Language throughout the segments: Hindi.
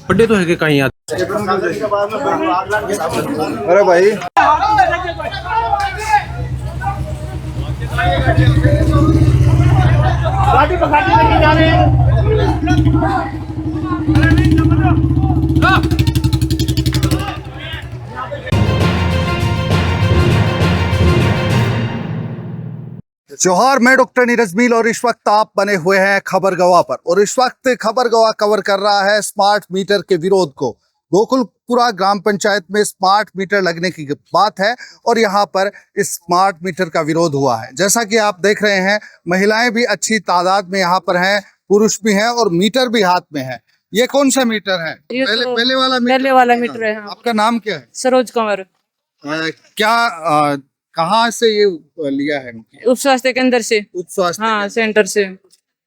बर्थडे तो है कि कहीं याद। अरे भाई जोहार, मैं डॉक्टर नीरज मील और इस वक्त आप बने हुए हैं खबर गवाह पर। और इस वक्त खबर गवाह कवर कर रहा है स्मार्ट मीटर के विरोध को। गोकुलपुरा ग्राम पंचायत में स्मार्ट मीटर लगने की बात है और यहाँ पर इस स्मार्ट मीटर का विरोध हुआ है। जैसा कि आप देख रहे हैं, महिलाएं भी अच्छी तादाद में यहाँ पर हैं, पुरुष भी हैं और मीटर भी हाथ में है। ये कौन सा मीटर है? पहले वाला मीटर है। आपका नाम क्या है? सरोज कंवर। क्या कहाँ से ये लिया है? उप स्वास्थ्य केंद्र से। उप स्वास्थ्य हाँ, सेंटर से।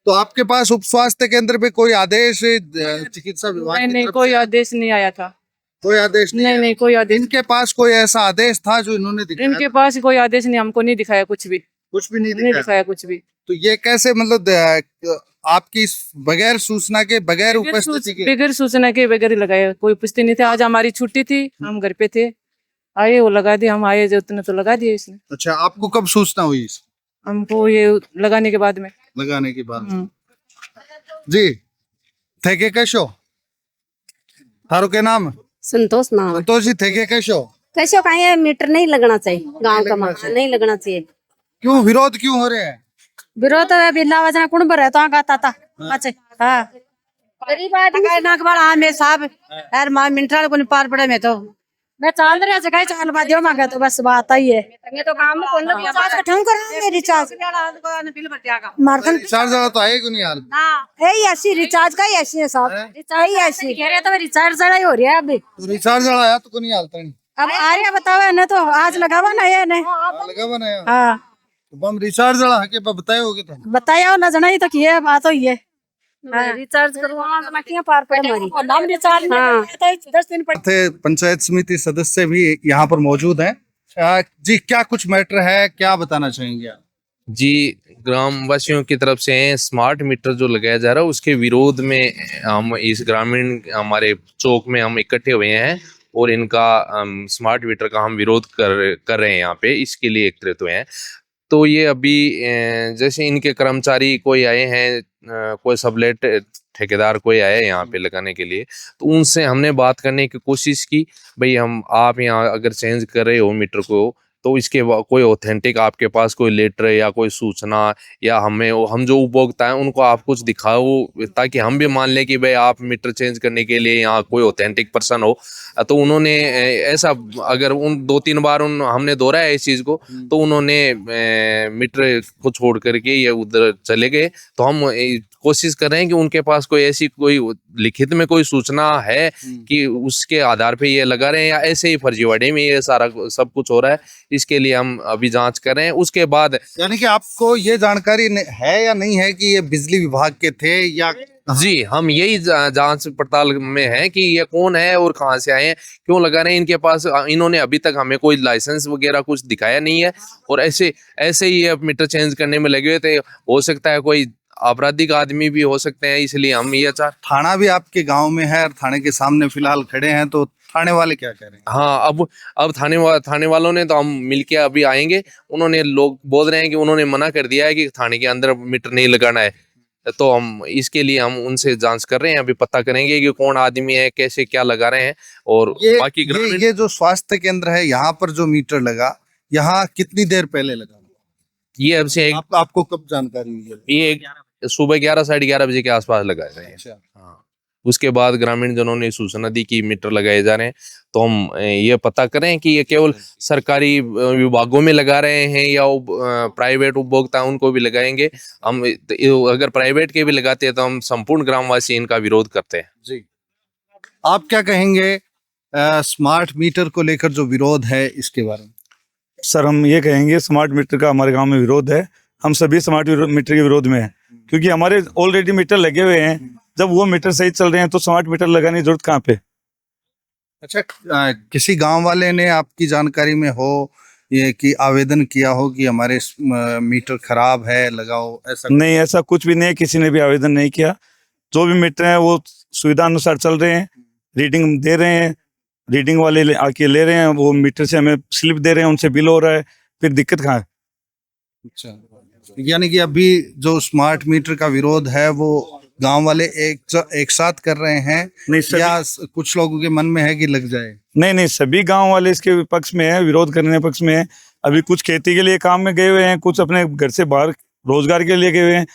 तो आपके पास उप स्वास्थ्य केंद्र पे कोई आदेश चिकित्सा विभाग नहीं, कोई आदेश नहीं आया था। कोई आदेश नहीं, कोई आदेश। इनके पास कोई ऐसा आदेश था जो इन्होंने दिखाया? इनके पास कोई आदेश नहीं, हमको नहीं दिखाया कुछ भी। कुछ भी नहीं दिखाया कुछ भी। तो ये कैसे, मतलब आपकी बगैर सूचना के, बगैर उपस्थिति के? बगैर सूचना के बगैर लगाया, कोई उपस्थिति नहीं थे। आज हमारी छुट्टी थी, हम घर पे थे, आए वो लगा दिया। हम आए जो उतने तो लगा दिया इसने। अच्छा, आपको कब सूचना हुई? हमको ये लगाने के बाद में। लगाने के बाद जी थे के कैशो थारो के नाम? संतोष नाम। संतोष जी थे के कैशो? कैसे कहीं मीटर नहीं लगना चाहिए, गांव का मकान नहीं लगना चाहिए। क्यों विरोध क्यों हो रहे हैं? विरोध बिल्ला वजना कुण भरे तो गाता था। अच्छा हां, गरीब आदमी नाक वाला हमें साहब यार मां मिनटल को पार पड़े में तो मैं चाल रहा से कहीं चाल बादियो मांगा तो बस बात आई है। ये तो काम में कौन लोग रिचार्ज कठम कराएंगे? रिचार्ज बिल भर दिया मारखन रिचार्ज वाला तो आएगा नहीं यार। हां, यही ऐसी रिचार्ज का ही ऐसी है साहब। रिचार्ज ही ऐसी कह रहे तो रिचार्ज जड़ा ही हो रहा है अभी। तो रिचार्ज वाला आया तो को नहीं हालता नहीं। अब आ रहा बताओ ना, तो आज लगावा ना ये ने लगावा ना यार। हां, तो हम रिचार्ज वाला हके बताए होगे तो बताया ना जना ही तो किए बात हुई है। रिचार्ज करवाना तो मटियां पार पड़े हमारी नाम रिचार्ज। हां, 10 दिन थे। पंचायत समिति सदस्य भी यहाँ पर मौजूद हैं। जी, क्या कुछ मैटर है, क्या बताना चाहेंगे आप? जी, ग्राम वासियों की तरफ से स्मार्ट मीटर जो लगाया जा रहा है उसके विरोध में हम इस ग्रामीण हमारे चौक में हम इकट्ठे हुए हैं और इनका स्मार्ट मीटर का हम विरोध कर रहे हैं यहाँ पे। इसके लिए एकत्रित हुए हैं। तो ये अभी जैसे इनके कर्मचारी कोई आए हैं, कोई सबलेट ठेकेदार कोई आया है यहाँ पे लगाने के लिए, तो उनसे हमने बात करने की कोशिश की, भाई आप यहाँ अगर चेंज कर रहे हो मीटर को तो इसके कोई ऑथेंटिक आपके पास कोई लेटर या कोई सूचना या हम जो उपभोक्ता हैं उनको आप कुछ दिखाओ ताकि हम भी मान लें कि भाई आप मीटर चेंज करने के लिए यहाँ कोई ऑथेंटिक पर्सन हो। तो उन्होंने ऐसा अगर उन 2-3 बार हमने दोहराया इस चीज़ को, तो उन्होंने मीटर को छोड़ करके ये उधर चले गए। तो हम कोशिश कर रहे हैं कि उनके पास कोई ऐसी कोई लिखित में कोई सूचना है कि उसके आधार पे ये लगा रहे हैं या ऐसे ही फर्जीवाड़े में ये सारा सब कुछ हो रहा है। इसके लिए हम अभी जांच कर रहे हैं। उसके बाद यानी कि आपको ये जानकारी है या नहीं है कि ये बिजली विभाग के थे या? जी, हम यही जांच पड़ताल में है कि ये कौन है और कहां से आए हैं, क्यों लगा रहे हैं। इनके पास इन्होंने अभी तक हमें कोई लाइसेंस वगैरह कुछ दिखाया नहीं है और ऐसे ही ये मीटर चेंज करने में लगे हुए थे। हो सकता है कोई आपराधिक आदमी भी हो सकते हैं, इसलिए हम ये थाना भी आपके गांव में है और थाने के सामने फिलहाल खड़े हैं, तो थाने वाले क्या कह रहे हैं? हाँ, अब थाने वालों ने तो हम मिलके अभी आएंगे। उन्होंने लोग बोल रहे हैं कि उन्होंने मना कर दिया है कि थाने के अंदर मीटर नहीं लगाना है। तो हम इसके लिए हम उनसे जांच कर रहे हैं, अभी पता करेंगे कि कौन आदमी है, कैसे क्या लगा रहे हैं। और बाकी ये जो स्वास्थ्य केंद्र है यहाँ पर जो मीटर लगा, यहाँ कितनी देर पहले लगा? ये अब से आपको कब जानकारी हुई है? ये सुबह 11 साढ़े 11 बजे के आसपास लगा है। अच्छा, हाँ, उसके बाद ग्रामीण जनों ने सूचना दी कि मीटर लगाए जा रहे हैं, तो हम ये पता करें कि ये केवल सरकारी विभागों में लगा रहे हैं या प्राइवेट उपभोक्ता उनको भी लगाएंगे। हम अगर प्राइवेट के भी लगाते हैं तो हम संपूर्ण ग्रामवासी इनका विरोध करते हैं। जी, आप क्या कहेंगे स्मार्ट मीटर को लेकर जो विरोध है इसके बारे में? सर हम ये कहेंगे स्मार्ट मीटर का हमारे गांव में विरोध है। हम सभी स्मार्ट मीटर के विरोध में हैं, क्योंकि हमारे ऑलरेडी मीटर लगे हुए हैं। जब वो मीटर सही चल रहे हैं तो स्मार्ट मीटर लगाने की जरूरत कहाँ पे? अच्छा, किसी गांव वाले ने आपकी जानकारी में हो ये कि आवेदन किया हो कि हमारे मीटर खराब है लगाओ, ऐसा? नहीं, ऐसा कुछ भी नहीं है, किसी ने भी आवेदन नहीं किया। जो भी मीटर है वो सुविधा अनुसार चल रहे हैं, रीडिंग दे रहे हैं, रीडिंग वाले आके ले रहे हैं, वो मीटर से हमें स्लिप दे रहे हैं, उनसे बिल हो रहा है, फिर दिक्कत कहाँ है? अच्छा, यानी कि अभी जो स्मार्ट मीटर का विरोध है वो गांव वाले एक साथ कर रहे हैं, नहीं सभी, या कुछ लोगों के मन में है कि लग जाए? नहीं, सभी गांव वाले इसके पक्ष में है, विरोध करने पक्ष में है। अभी कुछ खेती के लिए काम में गए हुए हैं, कुछ अपने घर से बाहर रोजगार के लिए गए हुए हैं।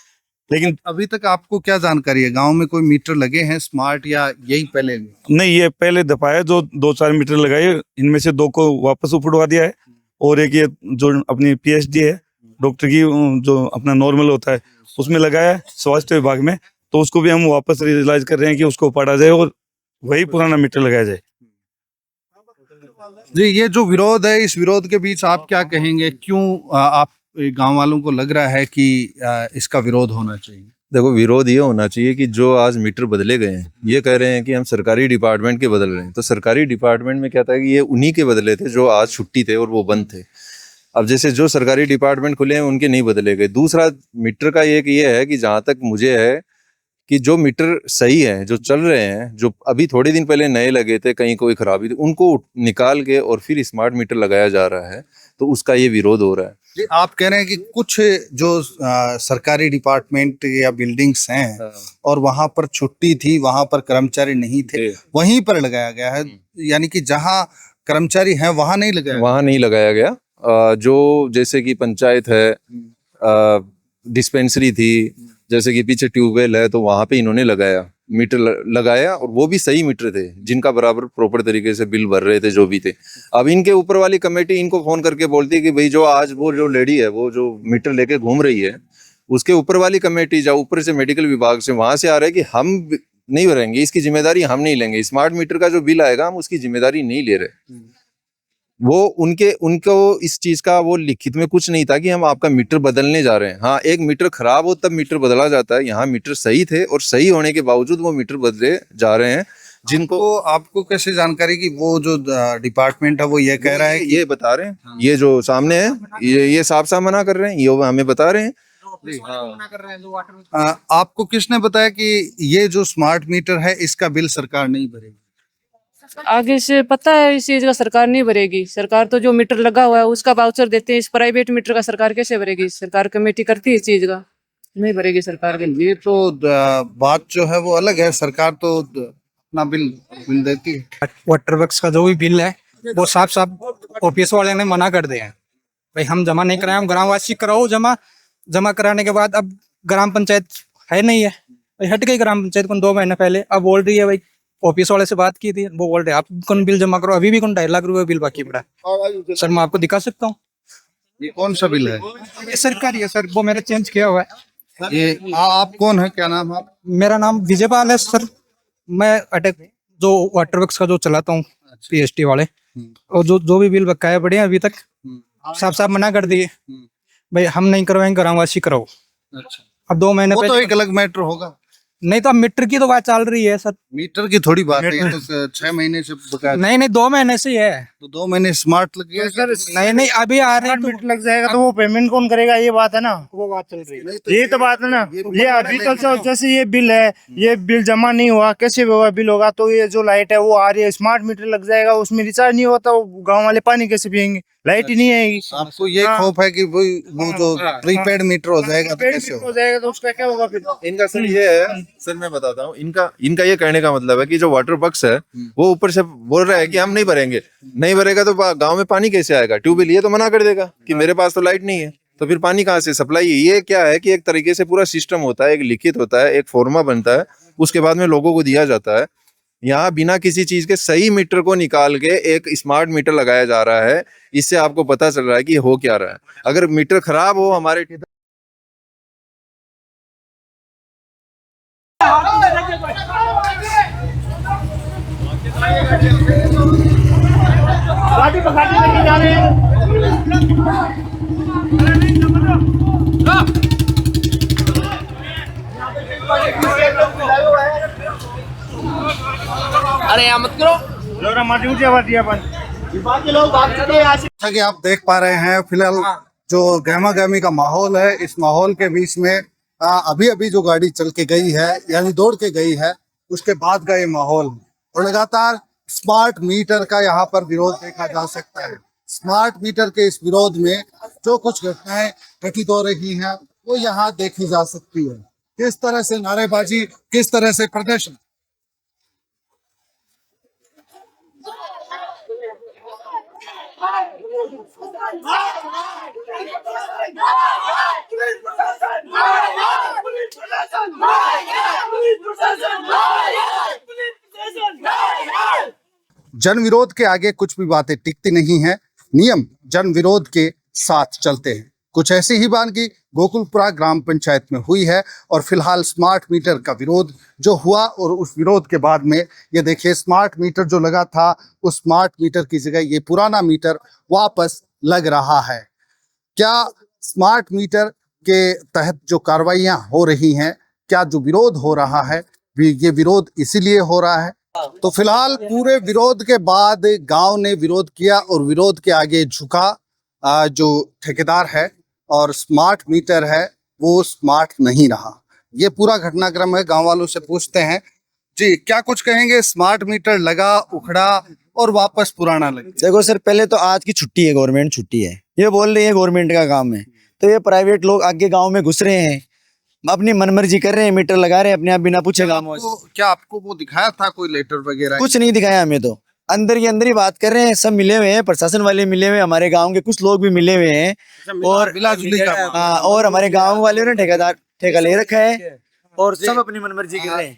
लेकिन अभी तक आपको क्या जानकारी है, गांव में कोई मीटर लगे हैं स्मार्ट या यही पहले? नहीं, ये पहले दफा है जो 2-4 मीटर लगाए, इनमें से 2 को वापस उपड़वा दिया है, और एक ये जो अपनी पीएचडी है डॉक्टर की, जो अपना नॉर्मल होता है उसमें लगाया है स्वास्थ्य विभाग में, तो उसको भी हम वापस रियलाइज कर रहे हैं कि उसको पढ़ा जाए और वही पुराना मीटर लगाया जाए। जी, ये जो विरोध है, इस विरोध के बीच आप क्या कहेंगे? क्यों आप गांव वालों को लग रहा है कि इसका विरोध होना चाहिए? देखो, विरोध ये होना चाहिए कि जो आज मीटर बदले गए हैं, ये कह रहे हैं कि हम सरकारी डिपार्टमेंट के बदल रहे हैं, तो सरकारी डिपार्टमेंट में क्या था कि ये उन्हीं के बदले थे जो आज छुट्टी थे और वो बंद थे। अब जैसे जो सरकारी डिपार्टमेंट खुले हैं उनके नहीं बदले गए। दूसरा, मीटर का एक ये है कि जहाँ तक मुझे है कि जो मीटर सही है, जो चल रहे हैं, जो अभी थोड़े दिन पहले नए लगे थे, कहीं कोई खराबी थी, उनको निकाल के और फिर स्मार्ट मीटर लगाया जा रहा है, तो उसका ये विरोध हो रहा है। जी, आप कह रहे हैं कि कुछ जो सरकारी डिपार्टमेंट या बिल्डिंग्स हैं और वहां पर छुट्टी थी, वहां पर कर्मचारी नहीं थे, वहीं पर लगाया गया है, यानी कि जहां कर्मचारी हैं वहां नहीं लगाया? वहां नहीं लगाया गया। जो जैसे कि पंचायत है, डिस्पेंसरी थी, जैसे कि पीछे ट्यूबवेल है, तो वहां पे इन्होंने लगाया, मीटर लगाया, और वो भी सही मीटर थे जिनका बराबर प्रॉपर तरीके से बिल भर रहे थे जो भी थे। अब इनके ऊपर वाली कमेटी इनको फोन करके बोलती है कि भाई जो आज वो जो लेडी है वो जो मीटर लेके घूम रही है, उसके ऊपर वाली कमेटी जो ऊपर से मेडिकल विभाग से वहां से आ रहा है कि हम नहीं भरेंगे, इसकी जिम्मेदारी हम नहीं लेंगे, स्मार्ट मीटर का जो बिल आएगा हम उसकी जिम्मेदारी नहीं ले रहे। वो उनको इस चीज का वो लिखित में कुछ नहीं था कि हम आपका मीटर बदलने जा रहे हैं। हाँ, एक मीटर खराब हो तब मीटर बदला जाता है, यहाँ मीटर सही थे और सही होने के बावजूद वो मीटर बदले जा रहे हैं। जिनको आपको कैसे जानकारी कि वो जो डिपार्टमेंट है वो ये कह रहा है कि ये बता रहे हैं, ये जो सामने है ये साफ साफ मना कर रहे हैं, ये हमें बता रहे हैं। आपको किसने बताया कि ये जो स्मार्ट मीटर है इसका बिल सरकार नहीं भरेगी? आगे से पता है इस चीज का सरकार नहीं भरेगी। सरकार तो जो मीटर लगा हुआ है उसका वाउचर देते हैं, इस प्राइवेट मीटर का सरकार कैसे भरेगी? सरकार कमेटी करती है इस चीज का, नहीं भरेगी सरकार। ये तो बात जो है वो अलग है, सरकार तो अपना बिल देती है। वाटर वर्क्स का जो भी बिल है वो साफ साफ ऑफिस वाले ने मना कर दिया है, भाई हम जमा नहीं कराए, हम ग्रामवासी कराओ जमा कराने के बाद अब ग्राम पंचायत है नहीं है, भाई हट गई ग्राम पंचायत को 2 महीने पहले। अब बोल रही है भाई, ऑफिस वाले से बात की थी, वो बोल रहे आप कौन बिल जमा करो, अभी भी कौन 2.5 लाख रुपए बिल बाकी पड़ा है। सर मैं आपको दिखा सकता हूँ, ये कौन सा बिल है? ये सरकारी है सर, वो मेरा चेंज किया हुआ है। ये आप कौन है, क्या नाम आप? मेरा नाम विजयपाल है सर, मैं अटक जो वाटर वर्क्स का जो चलाता हूँ पीएचटी वाले, और जो भी बिल बकाया पड़े हैं अभी तक साफ साफ मना कर दिए, भाई हम नहीं करवाएंगे, ग्रामवासी कराओ। अच्छा, अब 2 महीने वो तो पहले एक अलग मैटर होगा। नहीं तो अब मीटर की तो बात चल रही है सर। मीटर की थोड़ी बात है, ये तो 6 महीने से बकाया। नहीं 2 महीने से ही है। तो 2 महीने स्मार्ट लग गया सर। नहीं अभी आ रहे हैं मीटर लग जाएगा तो वो पेमेंट कौन करेगा, ये बात है ना, वो बात चल रही है, ये तो बात है ना। ये अभी कल से जैसे ये बिल है, ये बिल जमा नहीं हुआ, कैसे होगा बिल होगा, तो ये जो लाइट है वो आ रही है, स्मार्ट मीटर लग जाएगा, उसमें रिचार्ज नहीं होता, गाँव वाले पानी कैसे पियेंगे, लाइट ही नहीं आएगी। आपको ये खौफ है कि वो जो प्रीपेड मीटर हो जाएगा तो कैसे हो जाएगा, तो उसका क्या होगा फिर? इनका सर ये है, सर मैं बताता हूँ, इनका ये कहने का मतलब है कि जो वाटर वर्क्स है वो ऊपर से बोल रहा है कि हम नहीं भरेंगे, नहीं भरेगा तो गांव में पानी कैसे आएगा, ट्यूबवेल ये तो मना कर देगा कि मेरे पास तो लाइट नहीं है, तो फिर पानी कहाँ से सप्लाई? ये क्या है कि एक तरीके से पूरा सिस्टम होता है, एक लिखित होता है, एक फॉर्मा बनता है, उसके बाद में लोगों को दिया जाता है। यहाँ बिना किसी चीज के सही मीटर को निकाल के एक स्मार्ट मीटर लगाया जा रहा है। इससे आपको पता चल रहा है कि हो क्या रहा है। अगर मीटर खराब हो हमारे अरे यहाँ मत करो। जैसा कि आप देख पा रहे हैं फिलहाल जो गहमा गहमी का माहौल है, इस माहौल के बीच में अभी अभी जो गाड़ी चल के गई है यानी दौड़ के गई है, उसके बाद का ये माहौल है। और लगातार स्मार्ट मीटर का यहाँ पर विरोध देखा जा सकता है। स्मार्ट मीटर के इस विरोध में जो कुछ घटनाएं घटित हो रही हैं वो यहाँ देखी जा सकती है। किस तरह से नारेबाजी, किस तरह से प्रदर्शन। जन विरोध के आगे कुछ भी बातें टिकती नहीं है। नियम जन विरोध के साथ चलते हैं। कुछ ऐसी ही वानगी गोकुलपुरा ग्राम पंचायत में हुई है और फिलहाल स्मार्ट मीटर का विरोध जो हुआ और उस विरोध के बाद में ये देखिए स्मार्ट मीटर जो लगा था उस स्मार्ट मीटर की जगह ये पुराना मीटर वापस लग रहा है। क्या स्मार्ट मीटर के तहत जो कार्रवाइयां हो रही हैं, क्या जो विरोध हो रहा है ये विरोध इसीलिए हो रहा है? तो फिलहाल पूरे विरोध के बाद गांव ने विरोध किया और विरोध के आगे झुका जो ठेकेदार है और स्मार्ट मीटर है वो स्मार्ट नहीं रहा। ये पूरा घटनाक्रम है। गांव वालों से पूछते हैं जी, क्या कुछ कहेंगे? स्मार्ट मीटर लगा, उखड़ा और वापस पुराना लगा। देखो सर, पहले तो आज की छुट्टी है, गवर्नमेंट छुट्टी है, ये बोल रही है गवर्नमेंट का काम है, तो ये प्राइवेट लोग आगे गांव में घुस रहे हैं, अपनी मनमर्जी कर रहे हैं, मीटर लगा रहे हैं अपने आप बिना पूछे गाँव। क्या आपको वो दिखाया था कोई लेटर वगैरह? कुछ नहीं दिखाया हमें, तो अंदर ही अंदर ही बात कर रहे हैं। सब मिले हुए हैं, प्रशासन वाले मिले हुए हैं, हमारे गांव के कुछ लोग भी मिले हुए हैं और हाँ, और हमारे गांव वाले ने ठेका ले रखा है और सब अपनी मनमर्जी कर रहे हैं।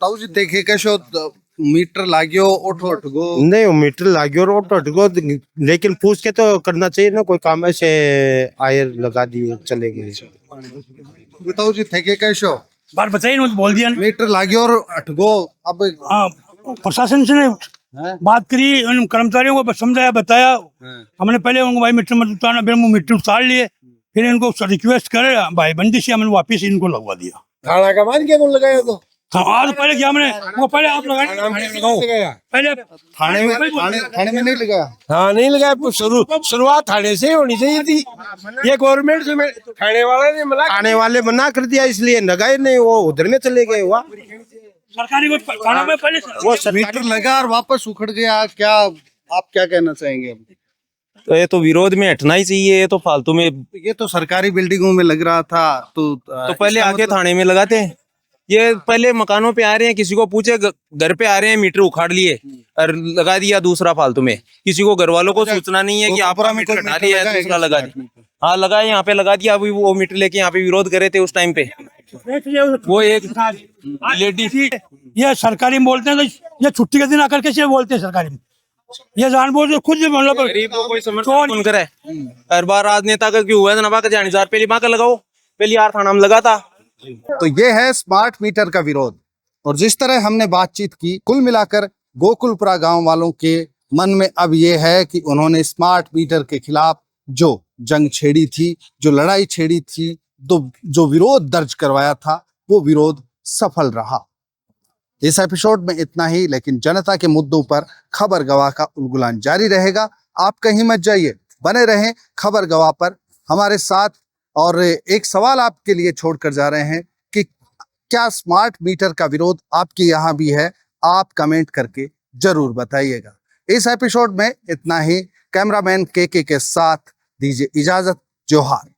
ताऊ जी देखिए कैसे मीटर लाग्यो ओठो अटगो नहीं, मीटर लाग्यो और ओठो अटगो, लेकिन पूछ के तो करना चाहिए ना। कोई काम ऐसे आए लगा दिए चले गए। ताऊ जी थे कैसे बात बताइए, बोल दिया मीटर लाग्यो और अटगो। अब प्रशासन से ने बात करी, उन कर्मचारियों को समझाया, बताया। हमने पहले उनको भाई मीटर मत उतारना, फिर वो मीटर उतार लिए, फिर इनको रिक्वेस्ट करे भाई बंदी से हमने वापिस इनको लगवा दिया। थाना का मान के लगाया तो आज पहले क्या हमने वो पहले आप लगाए, पहले थाने में नहीं लगाया। हाँ नहीं लगाया, शुरुआत थाने से होनी चाहिए थी। ये गवर्नमेंट से थाने वाला ने मना, थाने वाले मना कर दिया इसलिए लगाए नहीं, वो उधर में चले गए। हुआ सरकारी थाना में पहले वो मीटर लगा और वापस उखड़ गया। क्या आप क्या कहना चाहेंगे? तो ये तो विरोध में हटना ही चाहिए, ये तो फालतू में। ये तो सरकारी बिल्डिंगों में लग रहा था तो पहले आके थाने में लगाते हैं। ये पहले मकानों पे आ रहे हैं, किसी को पूछे घर पे आ रहे हैं, मीटर उखाड़ लिए और लगा दिया दूसरा फालतू में। किसी को घर वालों को सूचना नहीं है कि आपका मीटर हटा दिया है, दूसरा लगा दिया। हाँ लगा, यहाँ पे लगा दिया। अभी वो मीटर लेके यहाँ पे विरोध करे थे उस टाइम पे। वो एक लेडी थी, ये सरकारी में बोलते हैं तो ये छुट्टी के दिन आकर कैसे बोलते हैं सरकारी में? ये जान बोल के खुद मतलब गरीब को कोई समर्थन करे। हर बार राजनेता का क्यों हुआ है ना, बाका जानी जार पहली बाका लगाओ, पहली यार थाना में लगा था। तो ये है स्मार्ट मीटर का विरोध। और जिस तरह हमने बातचीत की, कुल मिलाकर गोकुलपुरा गांव वालों के मन में अब ये है कि उन्होंने स्मार्ट मीटर के खिलाफ जो जंग छेड़ी थी, जो लड़ाई छेड़ी थी, जो विरोध दर्ज करवाया था, वो विरोध सफल रहा। इस एपिसोड में इतना ही, लेकिन जनता के मुद्दों पर खबर गवाह का उलगुलान जारी रहेगा। आप कहीं मत जाइए, बने रहें खबर गवाह पर हमारे साथ। और एक सवाल आपके लिए छोड़कर जा रहे हैं कि क्या स्मार्ट मीटर का विरोध आपके यहाँ भी है? आप कमेंट करके जरूर बताइएगा। इस एपिसोड में इतना ही। कैमरामैन के साथ दीजिए इजाजत। जोहार।